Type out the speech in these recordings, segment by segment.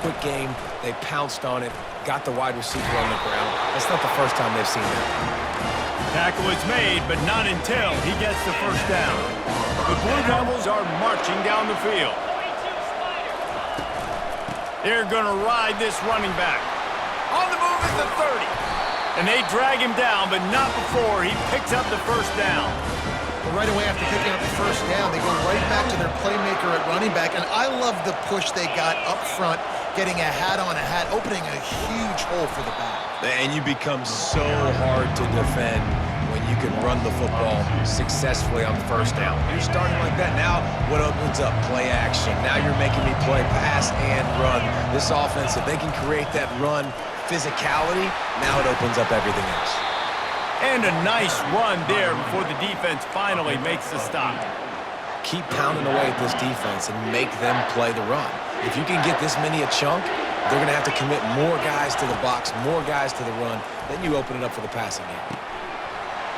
quick game. They pounced on it, got the wide receiver on the ground. That's not the first time they've seen that. Tackle is made, but not until he gets the first down. The Blue Devils are marching down the field. They're going to ride this running back. On the move at the 30. And they drag him down, but not before he picks up the first down. Well, right away after picking up the first down, they go right back to their playmaker at running back. And I love the push they got up front, getting a hat on a hat, opening a huge hole for the back. And you become so hard to defend when you can run the football successfully on first down. You're starting like that. Now what opens up? Play action. Now you're making me play pass and run. This offense, if they can create that run physicality, now it opens up everything else. And a nice run there before the defense finally makes the stop. Keep pounding away at this defense and make them play the run. If you can get this many a chunk, they're going to have to commit more guys to the box, more guys to the run. Then you open it up for the passing game.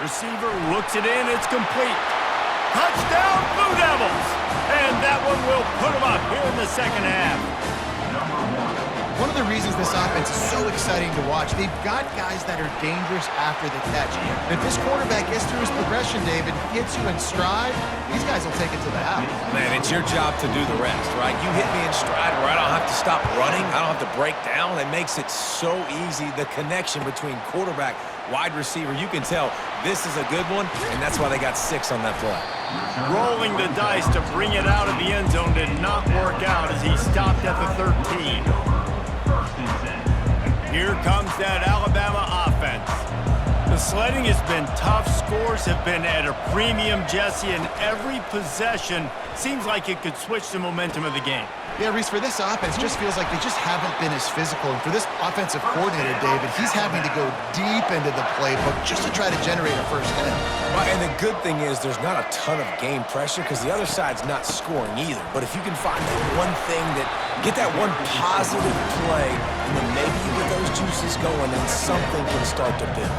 Receiver looks it in. It's complete. Touchdown, Blue Devils! And that one will put them up here in the second half. One of the reasons this offense is so exciting to watch, they've got guys that are dangerous after the catch. And if this quarterback gets through his progression, David, hits you in stride, these guys will take it to the house. Man, it's your job to do the rest, right? You hit me in stride where I don't have to stop running. I don't have to break down. It makes it so easy. The connection between quarterback, wide receiver, you can tell this is a good one, and that's why they got 6 on that play. Rolling the dice to bring it out of the end zone did not work out as he stopped at the 13. Here comes that Alabama offense. The sledding has been tough. Scores have been at a premium, Jesse, and every possession seems like it could switch the momentum of the game. Yeah, Reese, for this offense, just feels like they just haven't been as physical. And for this offensive coordinator, David, he's having to go deep into the playbook just to try to generate a first down. Well, and the good thing is there's not a ton of game pressure because the other side's not scoring either. But if you can find that one thing get that one positive play, and then maybe you get those juices going and something can start to build.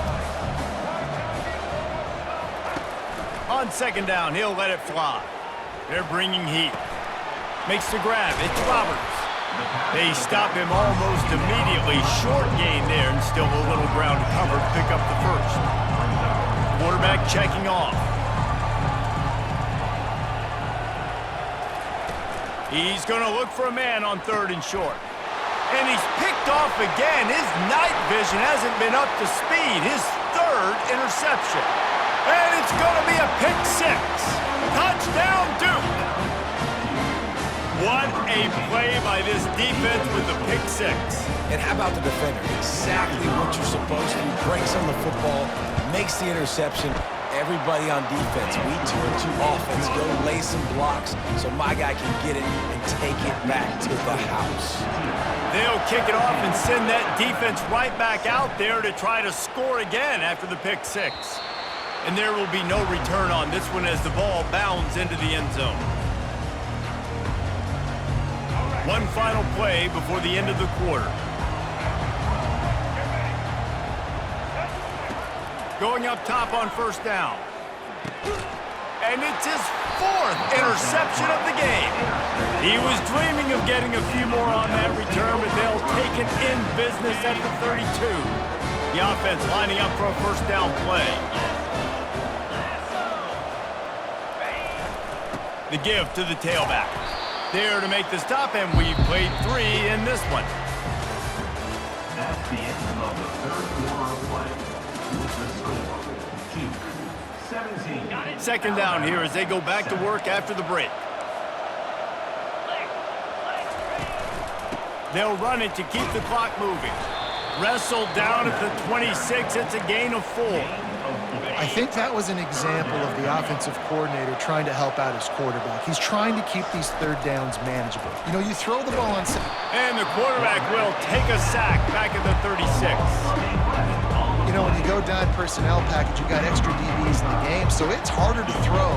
On second down, he'll let it fly. They're bringing heat. Makes the grab. It's Roberts. They stop him almost immediately. Short gain there, and still a little ground to cover to pick up the first. Quarterback checking off. He's going to look for a man on 3rd and short. And he's picked off again. His night vision hasn't been up to speed. His 3rd interception. And it's going to be a pick 6. Touchdown, Duke. What a play by this defense with the pick 6. And how about the defender? Exactly what you're supposed to do. Breaks on the football, makes the interception. Everybody on defense, we turn to offense. Go lay some blocks so my guy can get it and take it back to the house. They'll kick it off and send that defense right back out there to try to score again after the pick 6. And there will be no return on this one as the ball bounds into the end zone. One final play before the end of the quarter. Going up top on first down. And it's his 4th interception of the game. He was dreaming of getting a few more on that return, but they'll take it in business at the 32. The offense lining up for a first down play. The give to the tailback. There to make the stop, and we've played 3 in this one. That's the end of the 3rd quarter of play. With the score, 2-17. Second down here as they go back to work after the break. They'll run it to keep the clock moving. Wrestled down at the 26. It's a gain of 4. I think that was an example of the offensive coordinator trying to help out his quarterback. He's trying to keep these 3rd downs manageable. You know, you throw the ball on... And the quarterback will take a sack back at the 36. You know, when you go down personnel package, you got extra DBs in the game, so it's harder to throw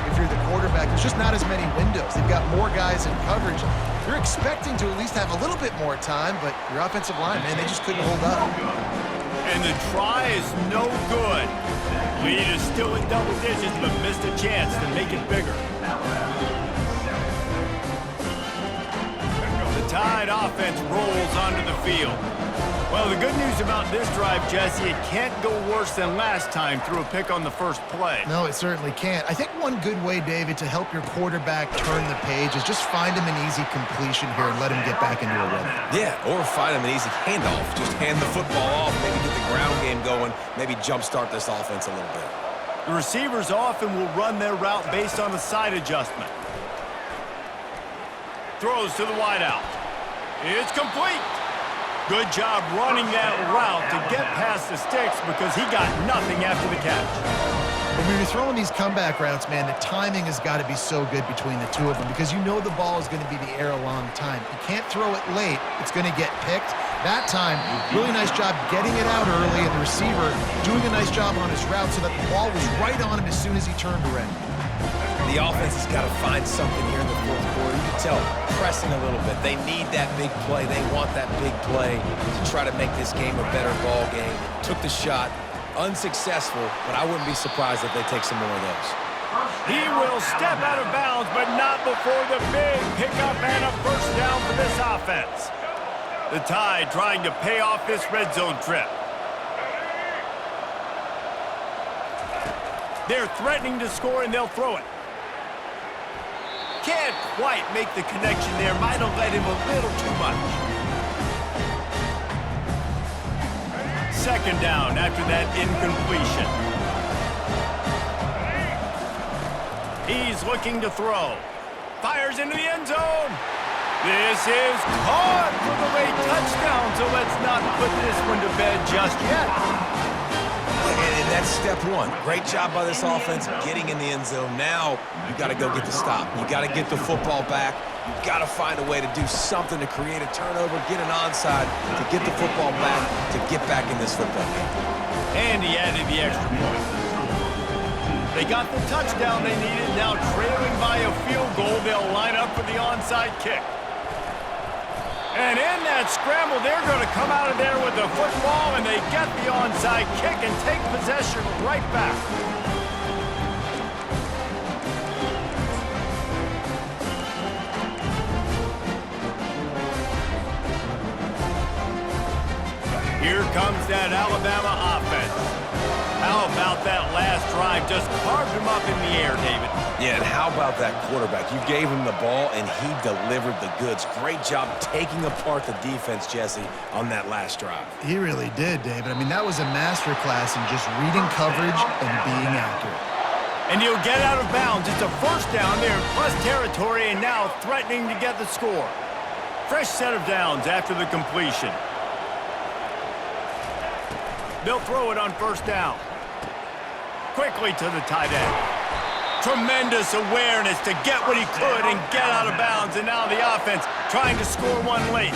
if you're the quarterback. There's just not as many windows. They've got more guys in coverage. You're expecting to at least have a little bit more time, but your offensive line, man, they just couldn't hold up. And the try is no good. Lead is still in double digits, but missed a chance to make it bigger. The Tide offense rolls onto the field. Well, the good news about this drive, Jesse, it can't go worse than last time through a pick on the first play. No, it certainly can't. I think one good way, David, to help your quarterback turn the page is just find him an easy completion here and let him get back into a rhythm. Yeah, or find him an easy handoff. Just hand the football off, maybe get the ground game going, maybe jumpstart this offense a little bit. The receivers often will run their route based on a side adjustment. Throws to the wideout. It's complete. Good job running that route to get past the sticks because he got nothing after the catch. When you're throwing these comeback routes, man, the timing has got to be so good between the two of them because you know the ball is going to be the air a long time. You can't throw it late. It's going to get picked. That time, really nice job getting it out early, and the receiver doing a nice job on his route so that the ball was right on him as soon as he turned around. The offense has got to find something here in the fourth quarter. You can tell, pressing a little bit. They need that big play. They want that big play to try to make this game a better ball game. Took the shot, unsuccessful, but I wouldn't be surprised if they take some more of those. He will step out of bounds, but not before the big pickup and a first down for this offense. The Tide trying to pay off this red zone trip. They're threatening to score, and they'll throw it. Can't quite make the connection there. Might have led him a little too much. Second down after that incompletion. He's looking to throw. Fires into the end zone. This is caught for the late touchdown, so let's not put this one to bed just yet. And that's step one. Great job by this offense getting in the end zone. Now you got to go get the stop. You got to get the football back. You got to find a way to do something to create a turnover, get an onside, to get the football back, to get back in this football game. And he added the extra point. They got the touchdown they needed. Now trailing by a field goal, they'll line up for the onside kick. And in that scramble, they're going to come out of there with the football, and they get the onside kick and take possession right back. Here comes that Alabama offense. How about that last drive? Just carved him up in the air, David. Yeah, and how about that quarterback? You gave him the ball, and he delivered the goods. Great job taking apart the defense, Jesse, on that last drive. He really did, David. I mean, that was a masterclass in just reading coverage and being accurate. And he'll get out of bounds. It's a first down there in plus territory, and now threatening to get the score. Fresh set of downs after the completion. They'll throw it on first down. Quickly to the tight end. Tremendous awareness to get what he could and get out of bounds, and now the offense trying to score one late.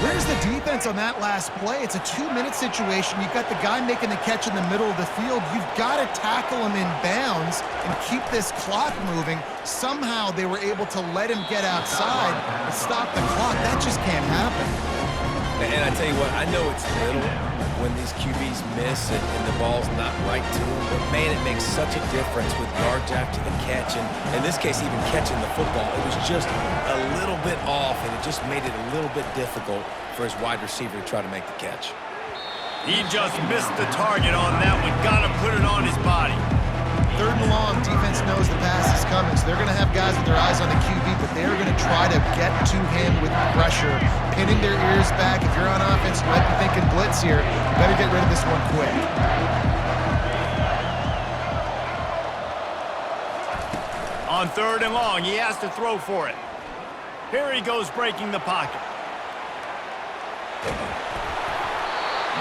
Where's the defense on that last play? It's a 2-minute situation. You've got the guy making the catch in the middle of the field. You've got to tackle him in bounds and keep this clock moving. Somehow they were able to let him get outside and stop the clock. That just can't happen. And I tell you what, I know it's little when these QBs miss and the ball's not right to them, but man, it makes such a difference with yards after the catch, and in this case, even catching the football. It was just a little bit off, and it just made it a little bit difficult for his wide receiver to try to make the catch. He just missed the target on that one. Got to put it on his body. Third and long, defense knows the pass is coming, so they're going to have guys with their eyes on the QB, but they're going to try to get to him with pressure, pinning their ears back. If you're on offense, you might be thinking blitz here. You better get rid of this one quick. On third and long, he has to throw for it. Here he goes breaking the pocket.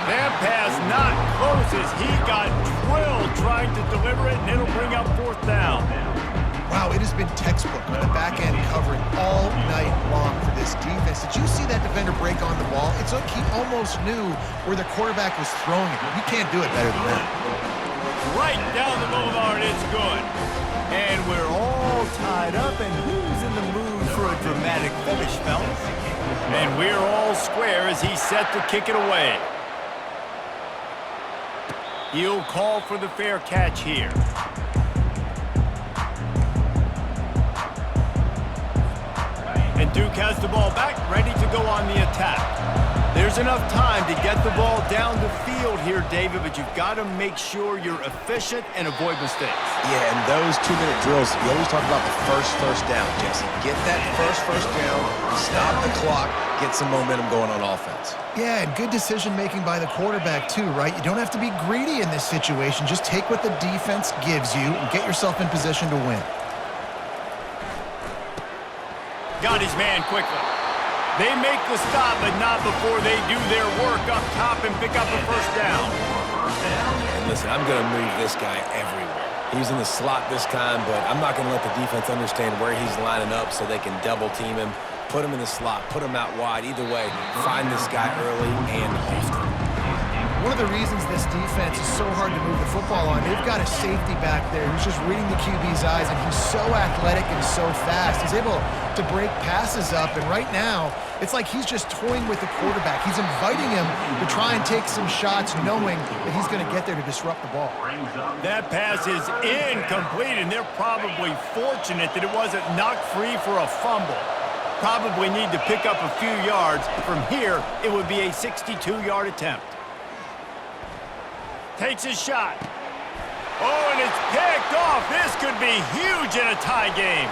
That pass not closes. He got drilled trying to deliver it, and it'll bring up fourth down. Wow, it has been textbook on the back end covering all night long for this defense. Did you see that defender break on the ball? It's like he almost knew where the quarterback was throwing it. You can't do it better than that. Right down the boulevard, it's good. And we're all tied up, and who's in the mood for a dramatic finish, fellas? And we're all square as he's set to kick it away. He'll call for the fair catch here. And And Duke has the ball back, ready to go on the attack. There's enough time to get the ball down the field here, David, but you've got to make sure you're efficient and avoid mistakes. Yeah, and those 2-minute drills, you always talk about the first down, Jesse. Get that first down, stop the clock, get some momentum going on offense. Yeah, and good decision-making by the quarterback, too, right? You don't have to be greedy in this situation. Just take what the defense gives you and get yourself in position to win. Got his man quickly. They make the stop, but not before they do their work up top and pick up a first down. And listen, I'm going to move this guy everywhere. He's in the slot this time, but I'm not going to let the defense understand where he's lining up so they can double-team him, put him in the slot, put him out wide. Either way, find this guy early and often. One of the reasons this defense is so hard to move the football on, they've got a safety back there who's just reading the QB's eyes, and he's so athletic and so fast. He's able to break passes up, and right now, it's like he's just toying with the quarterback. He's inviting him to try and take some shots, knowing that he's going to get there to disrupt the ball. That pass is incomplete, and they're probably fortunate that it wasn't knocked free for a fumble. Probably need to pick up a few yards. From here, it would be a 62-yard attempt. Takes his shot. Oh, and it's picked off. This could be huge in a tie game.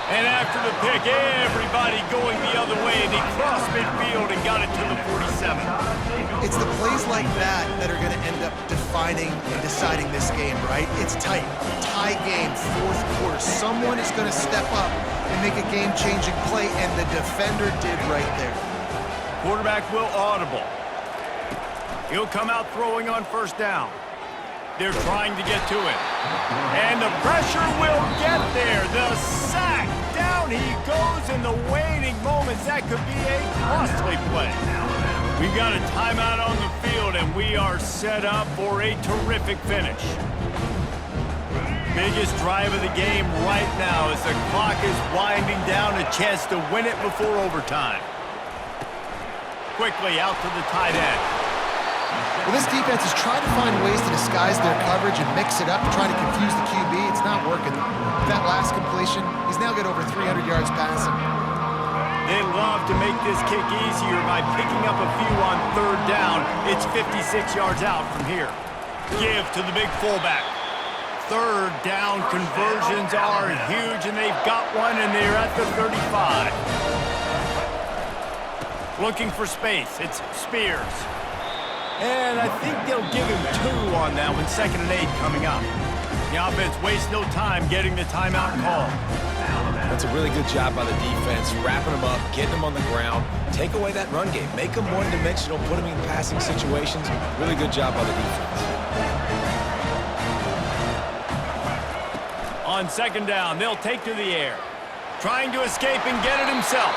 And after the pick, everybody going the other way, and he crossed midfield and got it to the 47. It's the plays like that that are going to end up defining and deciding this game, right? It's tight. Tie game, fourth quarter. Someone is going to step up and make a game-changing play, and the defender did right there. Quarterback will audible. He'll come out throwing on first down. They're trying to get to it. And the pressure will get there. The sack. Down he goes in the waning moments. That could be a costly play. We've got a timeout on the field, and we are set up for a terrific finish. Biggest drive of the game right now as the clock is winding down, a chance to win it before overtime. Quickly out to the tight end. Well, this defense is trying to find ways to disguise their coverage and mix it up to try to confuse the QB. It's not working. With that last completion, he's now got over 300 yards passing. They love to make this kick easier by picking up a few on third down. It's 56 yards out from here. Give to the big fullback. Third down conversions are huge, and they've got one, and they're at the 35. Looking for space. It's Spears. And I think they'll give him 2 on that one. 2nd and 8 coming up. The offense wastes no time getting the timeout call. That's a really good job by the defense, wrapping them up, getting them on the ground, take away that run game, make them one-dimensional, put them in passing situations. Really good job by the defense. On 2nd down, they'll take to the air. Trying to escape and get it himself.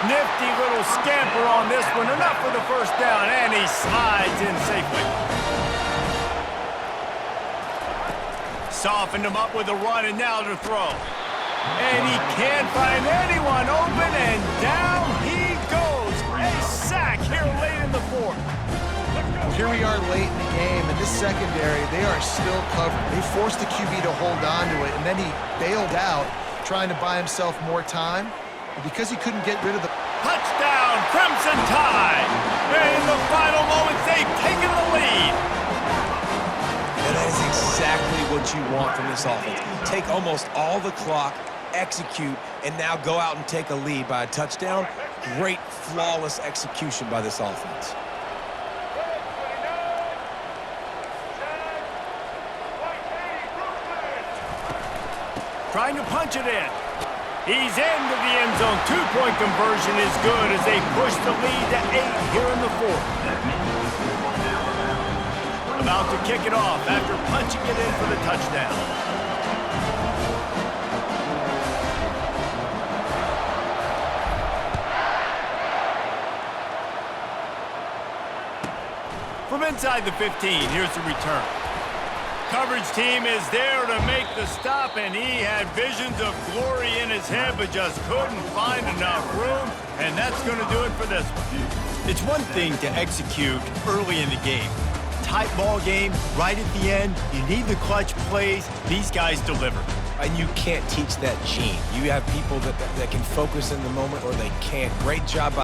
Nifty little scamper on this one. Enough for the first down, and he slides in safely. Softened him up with a run, and now to throw. And he can't find anyone open, and down he goes. A sack here late in the 4th. Well, here we are late in the game, and this secondary, they are still covered. They forced the QB to hold on to it, and then he bailed out, trying to buy himself more time. And because he couldn't get rid of the... Touchdown, Crimson Tide! And in the final moments, they've taken the lead. And that is exactly what you want from this offense. Take almost all the clock, execute, and now go out and take a lead by a touchdown. Great, flawless execution by this offense. Trying to punch it in. He's into the end zone. 2-point conversion is good as they push the lead to 8 here in the 4th. About to kick it off after punching it in for the touchdown. From inside the 15, here's the return. Coverage team is there to make the stop, and he had visions of glory in his head, but just couldn't find enough room, and that's going to do it for this one. It's one thing to execute early in the game. Tight ball game, right at the end, you need the clutch plays. These guys deliver. And you can't teach that gene. You have people that can focus in the moment or they can't. Great job by